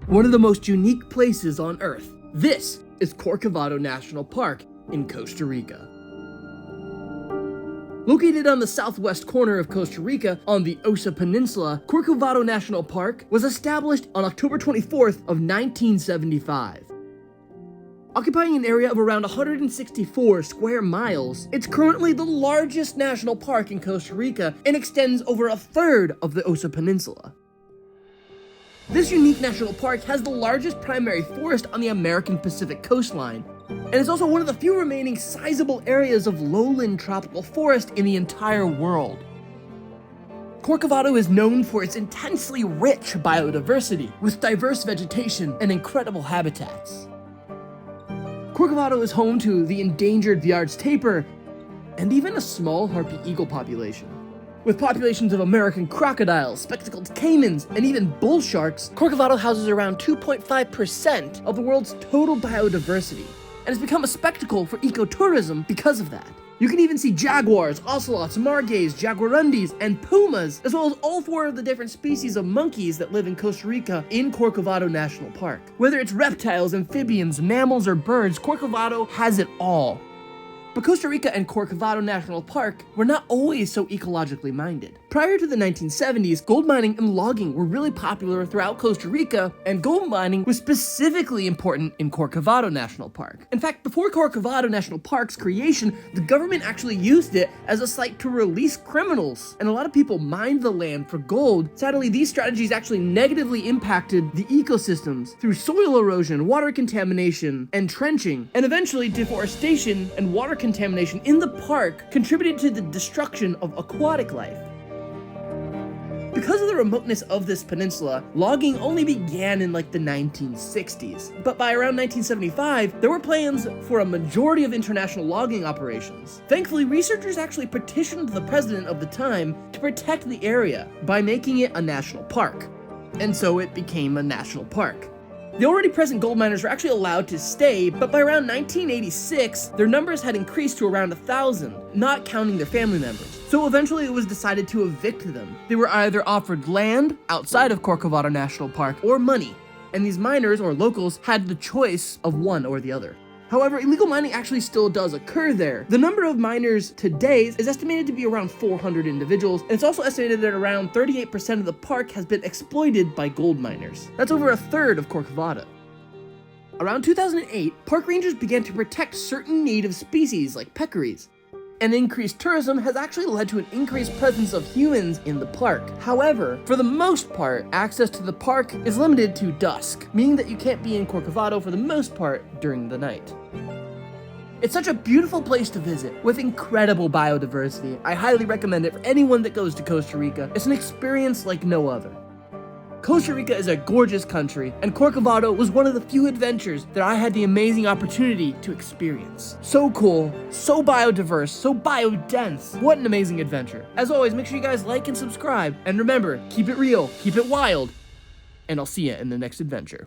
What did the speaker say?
one of the most unique places on Earth. This is Corcovado National Park in Costa Rica. Located on the southwest corner of Costa Rica on the Osa Peninsula, Corcovado National Park was established on October 24th of 1975. Occupying an area of around 164 square miles, it's currently the largest national park in Costa Rica and extends over a third of the Osa Peninsula. This unique national park has the largest primary forest on the American Pacific coastline, and it's also one of the few remaining sizable areas of lowland tropical forest in the entire world. Corcovado is known for its intensely rich biodiversity, with diverse vegetation and incredible habitats. Corcovado is home to the endangered Viard's tapir and even a small harpy eagle population. With populations of American crocodiles, spectacled caimans, and even bull sharks, Corcovado houses around 2.5% of the world's total biodiversity, and has become a spectacle for ecotourism because of that. You can even see jaguars, ocelots, margays, jaguarundis, and pumas, as well as all 4 of the different species of monkeys that live in Costa Rica in Corcovado National Park. Whether it's reptiles, amphibians, mammals, or birds, Corcovado has it all. But Costa Rica and Corcovado National Park were not always so ecologically minded. Prior to the 1970s, gold mining and logging were really popular throughout Costa Rica, and gold mining was specifically important in Corcovado National Park. In fact, before Corcovado National Park's creation, the government actually used it as a site to release criminals, and a lot of people mined the land for gold. Sadly, these strategies actually negatively impacted the ecosystems through soil erosion, water contamination, and trenching, and eventually deforestation and water contamination in the park contributed to the destruction of aquatic life. Because of the remoteness of this peninsula, logging only began in the 1960s. But by around 1975, there were plans for a majority of international logging operations. Thankfully, researchers actually petitioned the president of the time to protect the area by making it a national park. And so it became a national park. The already present gold miners were actually allowed to stay, but by around 1986, their numbers had increased to around 1,000, not counting their family members. So eventually it was decided to evict them. They were either offered land outside of Corcovado National Park or money, and these miners or locals had the choice of one or the other. However, illegal mining actually still does occur there. The number of miners today is estimated to be around 400 individuals, and it's also estimated that around 38% of the park has been exploited by gold miners. That's over a third of Corcovado. Around 2008, park rangers began to protect certain native species like peccaries. And increased tourism has actually led to an increased presence of humans in the park. However, for the most part, access to the park is limited to dusk, meaning that you can't be in Corcovado for the most part during the night. It's such a beautiful place to visit, with incredible biodiversity. I highly recommend it for anyone that goes to Costa Rica. It's an experience like no other. Costa Rica is a gorgeous country, and Corcovado was one of the few adventures that I had the amazing opportunity to experience. So cool, so biodiverse, so biodense. What an amazing adventure. As always, make sure you guys like and subscribe, and remember, keep it real, keep it wild, and I'll see you in the next adventure.